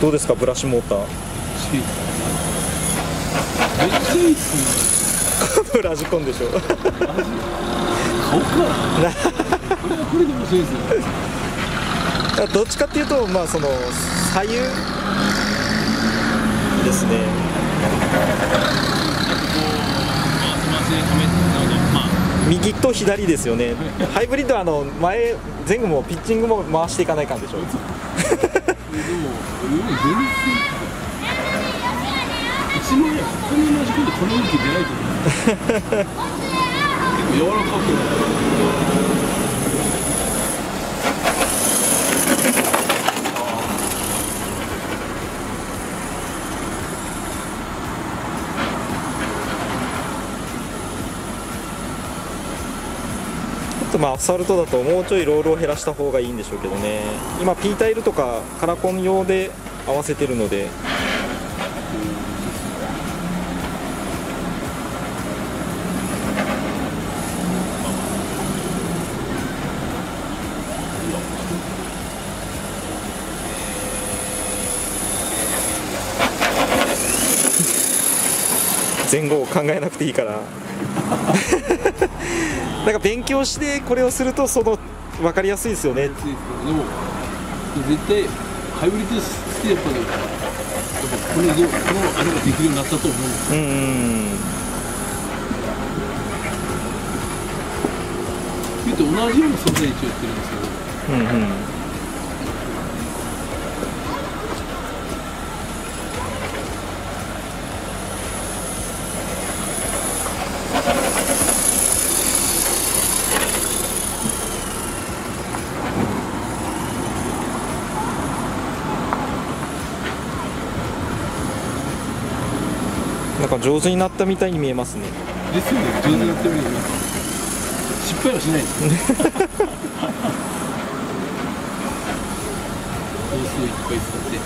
どうですかブラシモーター。めっちゃいいっすね。このラジコンでしょ。買おうかな。これで面白いですね。どっちかっていうとまあその左右ですね。右と左ですよね。ハイブリッドは前後もピッチングも回していかないかんでしょ。でも全然うちのねここに同じことこの向き出ないと思う。結構柔らかくなる。まあアスファルトだともうちょいロールを減らした方がいいんでしょうけどね。今 P タイルとかカラコン用で合わせてるので、前後を考えなくていいからなんか勉強してこれをすると分かりやすいですよね。でも絶対ハイブリッド好きだったらやっぱこのあれができるようになったと思うんですよ。言うと同じような素材一応やってるんですけど、なんか上手になったみたいに見えますね。ですよね、上手になってるよね。失敗はしないですね。香水をいっぱい使って。